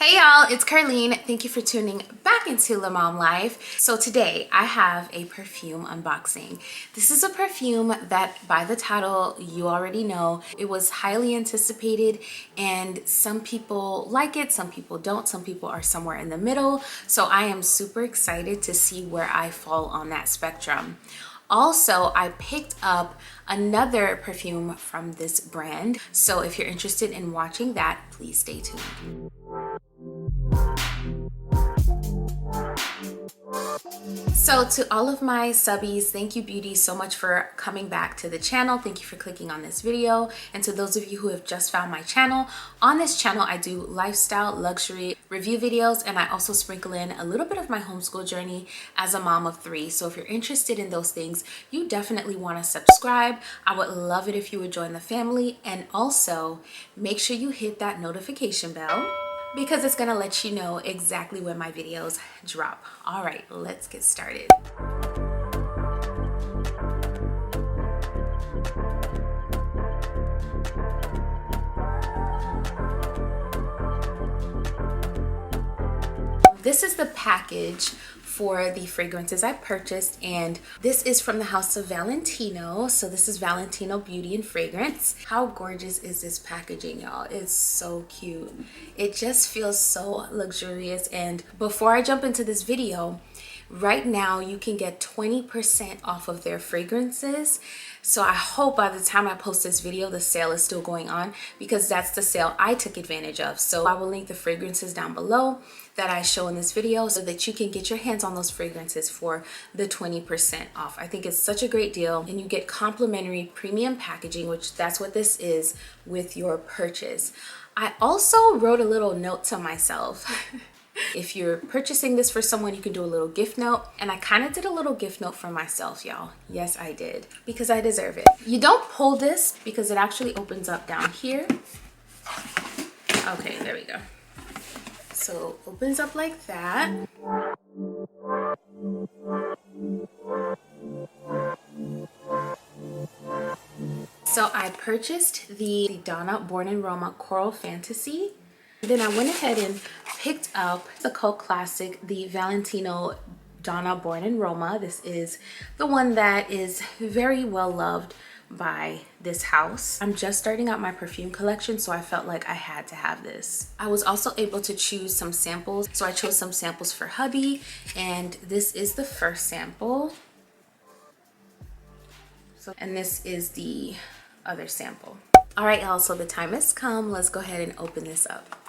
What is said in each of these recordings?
Hey y'all, it's Ker-leen. Thank you for tuning back into Lemomlife. So today I have a perfume unboxing. This is a perfume that by the title you already know, it was highly anticipated and some people like it, some people don't, some people are somewhere in the middle. So I am super excited to see where I fall on that spectrum. Also, I picked up another perfume from this brand. So if you're interested in watching that, please stay tuned. So to all of my subbies, thank you beauties so much for coming back to the channel. Thank you for clicking on this video. And to those of you who have just found my channel, on this channel I do lifestyle, luxury review videos, and I also sprinkle in a little bit of my homeschool journey as a mom of 3. So if you're interested in those things, you definitely want to subscribe. I would love it if you would join the family, and also make sure you hit that notification bell, because it's gonna let you know exactly when my videos drop. All right, let's get started. This is the package for the fragrances I purchased, and this is from the house of Valentino. So this is Valentino Beauty and Fragrance. How gorgeous is this packaging, y'all? It's so cute. It just feels so luxurious. And before I jump into this video, right now you can get 20% off of their fragrances. So I hope by the time I post this video, the sale is still going on, because that's the sale I took advantage of. So I will link the fragrances down below that I show in this video so that you can get your hands on those fragrances for the 20% off. I think it's such a great deal, and you get complimentary premium packaging, which that's what this is, with your purchase. I also wrote a little note to myself. If you're purchasing this for someone, you can do a little gift note. And I kind of did a little gift note for myself, y'all. Yes, I did, because I deserve it. You don't pull this because it actually opens up down here. Okay, there we go. So it opens up like that. So I purchased the Donna Born in Roma Coral Fantasy. Then I went ahead and picked up the cult classic, the Valentino Donna Born in Roma. This is the one that is very well loved by this house. I'm just starting out my perfume collection, so I felt like I had to have this. I was also able to choose some samples. So I chose some samples for hubby, and this is the first sample. And this is the other sample. All right, y'all, so the time has come. Let's go ahead and open this up.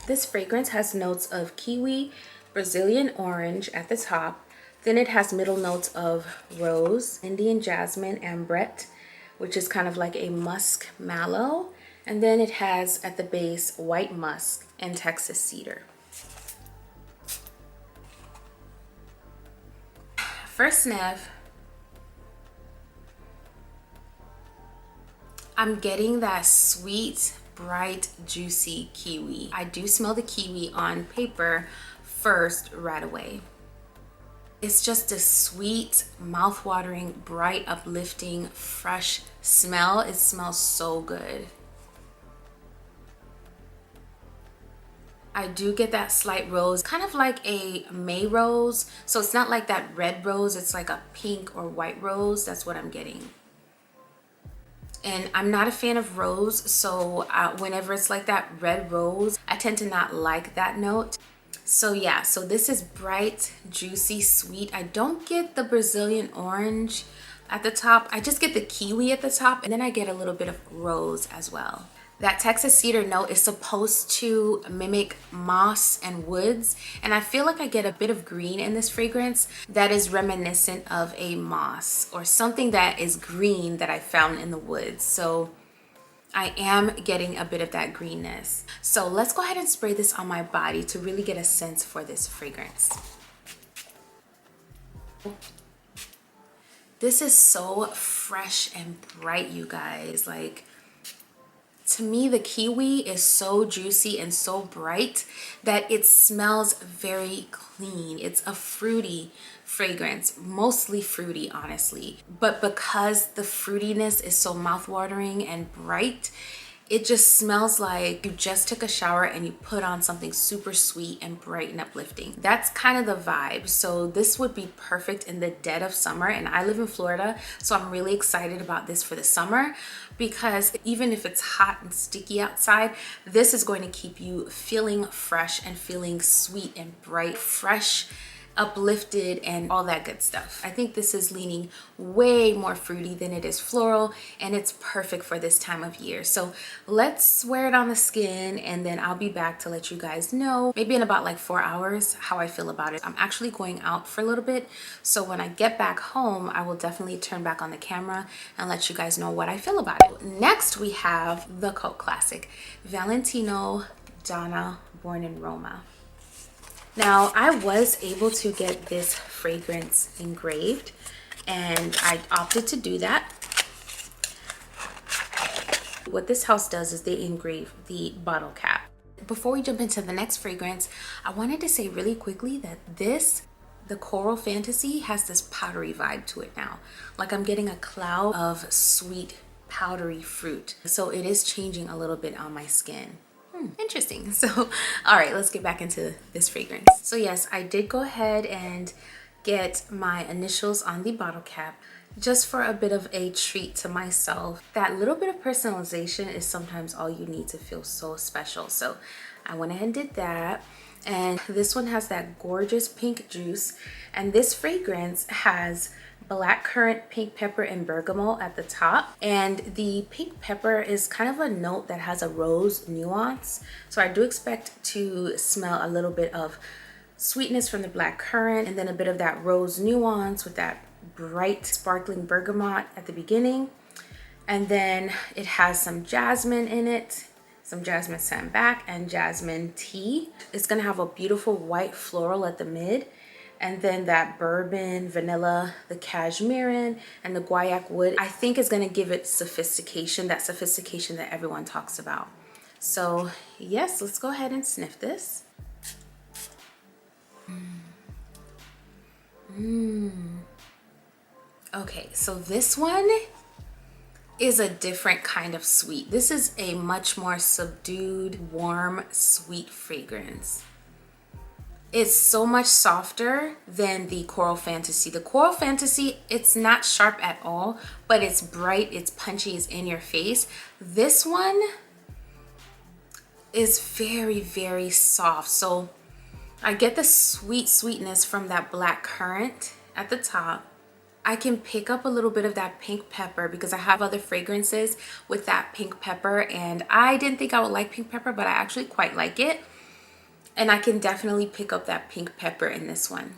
This fragrance has notes of kiwi, Brazilian orange at the top. Then it has middle notes of rose, Indian jasmine, ambrette, which is kind of like a musk mallow. And then it has at the base white musk and Texas cedar. First sniff, I'm getting that sweet, bright, juicy kiwi. I do smell the kiwi on paper first right away. It's just a sweet, mouth-watering, bright, uplifting, fresh smell. It smells so good. I do get that slight rose, kind of like a May rose. So it's not like that red rose, it's like a pink or white rose. That's what I'm getting. And I'm not a fan of rose, so whenever it's like that red rose, I tend to not like that note. So yeah, so this is bright, juicy, sweet. I don't get the Brazilian orange at the top. I just get the kiwi at the top, and then I get a little bit of rose as well. That Texas cedar note is supposed to mimic moss and woods, and I feel like I get a bit of green in this fragrance that is reminiscent of a moss or something that is green that I found in the woods. So I am getting a bit of that greenness. So let's go ahead and spray this on my body to really get a sense for this fragrance. This is so fresh and bright, you guys. Like, To me, the kiwi is so juicy and so bright that it smells very clean. It's a fruity fragrance, mostly fruity, honestly. But because the fruitiness is so mouthwatering and bright, it just smells like you just took a shower and you put on something super sweet and bright and uplifting. That's kind of the vibe. So this would be perfect in the dead of summer, and I live in Florida, so I'm really excited about this for the summer, because even if it's hot and sticky outside, this is going to keep you feeling fresh and feeling sweet and bright, fresh, uplifted, and all that good stuff. I think this is leaning way more fruity than it is floral, and it's perfect for this time of year. So let's wear it on the skin, and then I'll be back to let you guys know, maybe in about like 4 hours, how I feel about it. I'm actually going out for a little bit, so when I get back home, I will definitely turn back on the camera and let you guys know what I feel about it. Next, we have the cult classic, Valentino Donna Born in Roma. Now, I was able to get this fragrance engraved, and I opted to do that. What this house does is they engrave the bottle cap. Before we jump into the next fragrance, I wanted to say really quickly that the Coral Fantasy, has this powdery vibe to it now. Like I'm getting a cloud of sweet, powdery fruit. So it is changing a little bit on my skin. Interesting. So, all right, let's get back into this fragrance. So yes, I did go ahead and get my initials on the bottle cap just for a bit of a treat to myself. That little bit of personalization is sometimes all you need to feel so special. So I went ahead and did that. And this one has that gorgeous pink juice. And this fragrance has black currant, pink pepper, and bergamot at the top. And the pink pepper is kind of a note that has a rose nuance. So I do expect to smell a little bit of sweetness from the black currant, and then a bit of that rose nuance with that bright sparkling bergamot at the beginning. And then it has some jasmine in it, some jasmine sambac and jasmine tea. It's gonna have a beautiful white floral at the mid, and then that bourbon, vanilla, the cashmere, and the guaiac wood, I think is gonna give it sophistication, that sophistication that everyone talks about. So yes, let's go ahead and sniff this. Okay, so this one is a different kind of sweet. This is a much more subdued, warm, sweet fragrance. It's so much softer than the Coral Fantasy. The Coral Fantasy, it's not sharp at all, but it's bright, it's punchy, it's in your face. This one is very, very soft. So I get the sweetness from that black currant at the top. I can pick up a little bit of that pink pepper because I have other fragrances with that pink pepper, and I didn't think I would like pink pepper, but I actually quite like it. And I can definitely pick up that pink pepper in this one.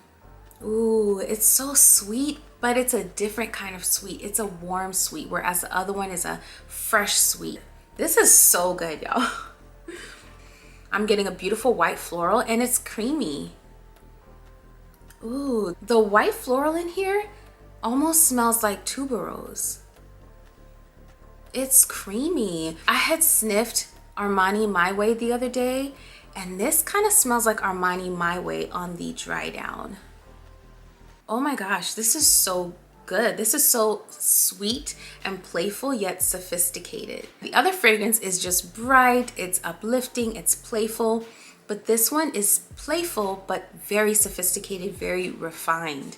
Ooh, it's so sweet, but it's a different kind of sweet. It's a warm sweet, whereas the other one is a fresh sweet. This is so good, y'all. I'm getting a beautiful white floral, and it's creamy. Ooh, the white floral in here almost smells like tuberose. It's creamy. I had sniffed Armani My Way the other day, and this kind of smells like Armani My Way on the dry down. Oh my gosh, this is so good. This is so sweet and playful yet sophisticated. The other fragrance is just bright, it's uplifting, it's playful, but this one is playful but very sophisticated, very refined.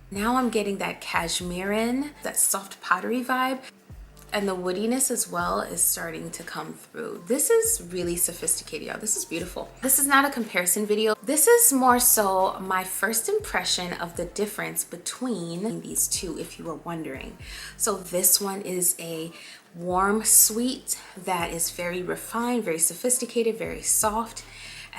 Now I'm getting that cashmere, that soft powdery vibe, and the woodiness as well is starting to come through. This is really sophisticated, y'all. This is beautiful. This is not a comparison video. This is more so my first impression of the difference between these two, if you were wondering. So this one is a warm sweet that is very refined, very sophisticated, very soft.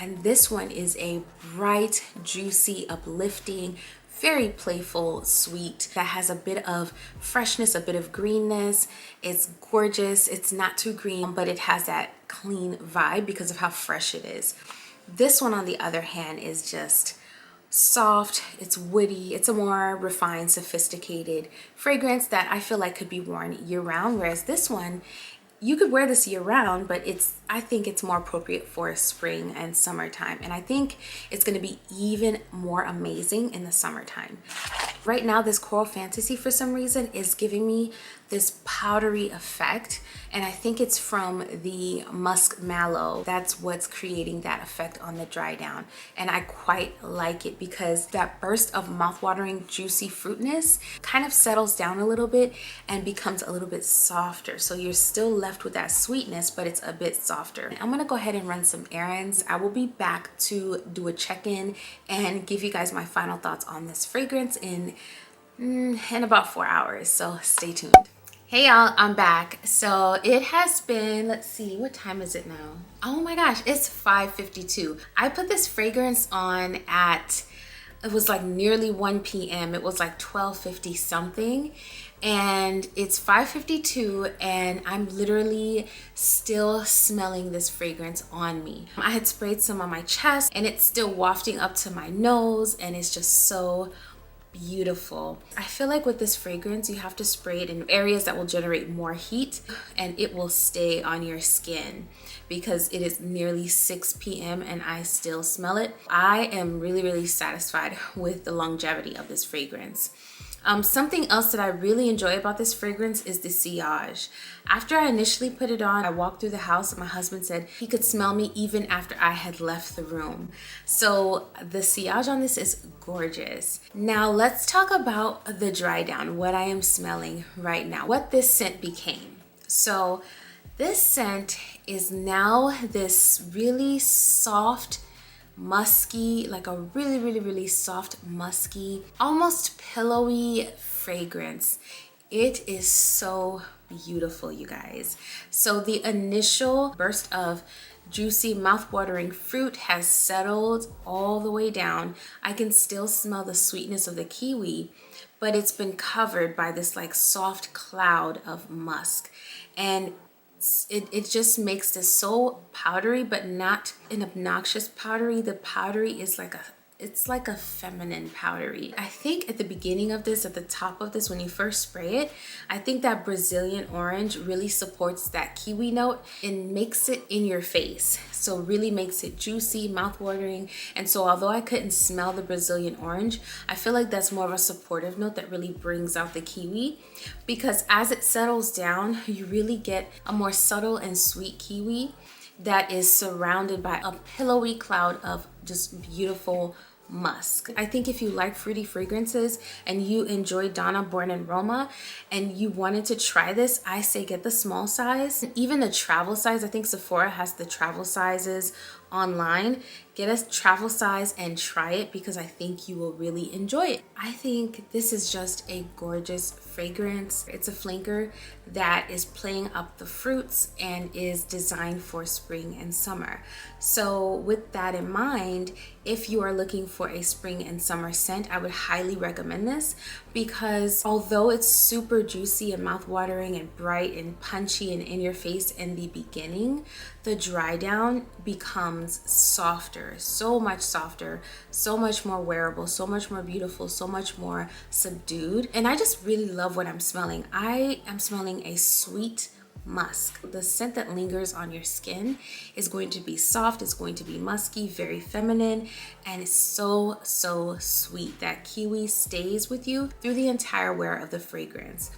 And this one is a bright, juicy, uplifting, very playful sweet that has a bit of freshness, a bit of greenness. It's gorgeous. It's not too green, but it has that clean vibe because of how fresh it is. This one, on the other hand, is just soft, it's woody, it's a more refined, sophisticated fragrance that I feel like could be worn year-round, whereas this one, You could wear this year round, but I think it's more appropriate for spring and summertime. And I think it's going to be even more amazing in the summertime. Right now, this Coral Fantasy, for some reason, is giving me this powdery effect, and I think it's from the musk mallow. That's what's creating that effect on the dry down, and I quite like it because that burst of mouthwatering juicy fruitness kind of settles down a little bit and becomes a little bit softer. So you're still left with that sweetness, but it's a bit softer. I'm gonna go ahead and run some errands. I will be back to do a check-in and give you guys my final thoughts on this fragrance in about 4 hours, so stay tuned. Hey y'all, I'm back. So it has been, let's see, what time is it now? Oh my gosh, it's 5:52. I put this fragrance on at, it was like nearly 1 p.m. It was like 12:50 something. And it's 5:52 and I'm literally still smelling this fragrance on me. I had sprayed some on my chest and it's still wafting up to my nose, and it's just so beautiful. I feel like with this fragrance, you have to spray it in areas that will generate more heat and it will stay on your skin, because it is nearly 6 p.m. and I still smell it. I am really satisfied with the longevity of this fragrance. Something else that I really enjoy about this fragrance is the sillage. After I initially put it on, I walked through the house and my husband said he could smell me even after I had left the room. So the sillage on this is gorgeous. Now let's talk about the dry down, what I am smelling right now, what this scent became. So this scent is now this really soft, musky, like a really soft, musky, almost pillowy fragrance. It is so beautiful, you guys. So the initial burst of juicy, mouth-watering fruit has settled all the way down. I can still smell the sweetness of the kiwi, but it's been covered by this like soft cloud of musk, and it just makes this so powdery, but not an obnoxious powdery. The powdery is like it's like a feminine powdery. I think at the beginning of this, at the top of this, when you first spray it, I think that Brazilian orange really supports that kiwi note and makes it in your face. So really makes it juicy, mouth-watering. And so although I couldn't smell the Brazilian orange, I feel like that's more of a supportive note that really brings out the kiwi, because as it settles down, you really get a more subtle and sweet kiwi that is surrounded by a pillowy cloud of just beautiful musk. I think if you like fruity fragrances and you enjoy Donna, Born, and Roma, and you wanted to try this, I say get the small size. Even the travel size, I think Sephora has the travel sizes online. Get a travel size and try it, because I think you will really enjoy it. I think this is just a gorgeous fragrance. It's a flanker that is playing up the fruits and is designed for spring and summer. So with that in mind, if you are looking for a spring and summer scent, I would highly recommend this, because although it's super juicy and mouth-watering and bright and punchy and in your face in the beginning, the dry down becomes softer, so much softer, so much more wearable, so much more beautiful, so much more subdued. And I just really love what I'm smelling. I am smelling a sweet musk. The scent that lingers on your skin is going to be soft, it's going to be musky, very feminine, and it's so sweet. That kiwi stays with you through the entire wear of the fragrance.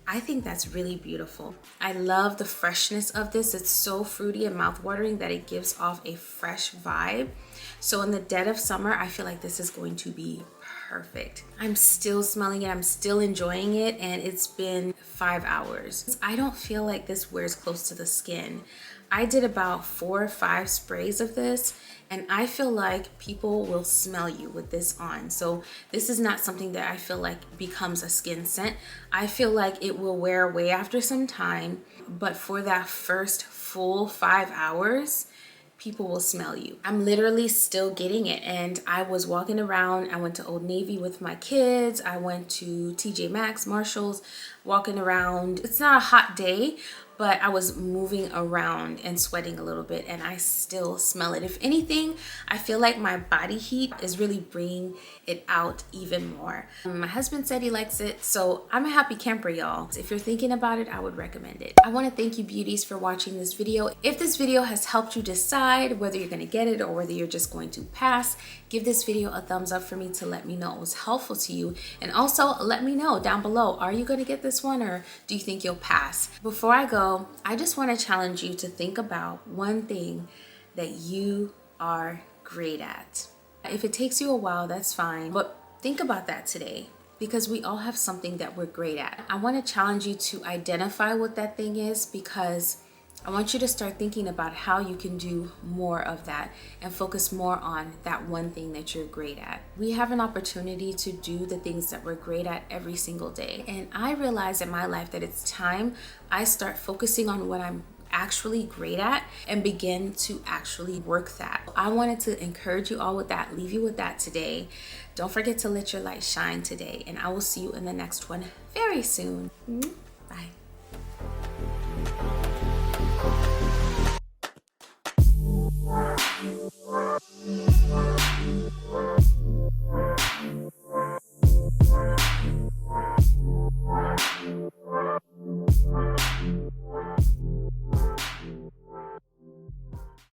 I think that's really beautiful. I love the freshness of this. It's so fruity and mouth-watering that it gives off a fresh vibe. So in the dead of summer, I feel like this is going to be perfect. I'm still smelling it, I'm still enjoying it, and it's been 5 hours. I don't feel like this wears close to the skin. I did about 4 or 5 sprays of this, and I feel like people will smell you with this on. So this is not something that I feel like becomes a skin scent. I feel like it will wear away after some time, but for that first full 5 hours, people will smell you. I'm literally still getting it, and I was walking around. I went to Old Navy with my kids. I went to TJ Maxx, Marshalls, walking around. It's not a hot day, but I was moving around and sweating a little bit, and I still smell it. If anything, I feel like my body heat is really bringing it out even more. My husband said he likes it, so I'm a happy camper, y'all. If you're thinking about it, I would recommend it. I want to thank you beauties for watching this video. If this video has helped you decide whether you're going to get it or whether you're just going to pass, give this video a thumbs up for me to let me know it was helpful to you. And also let me know down below, are you going to get this one or do you think you'll pass? Before I go, I just want to challenge you to think about one thing that you are great at. If it takes you a while, that's fine, but think about that today, because we all have something that we're great at. I want to challenge you to identify what that thing is, because I want you to start thinking about how you can do more of that and focus more on that one thing that you're great at. We have an opportunity to do the things that we're great at every single day. And I realize in my life that it's time I start focusing on what I'm actually great at and begin to actually work that. I wanted to encourage you all with that, leave you with that today. Don't forget to let your light shine today, and I will see you in the next one very soon. Bye.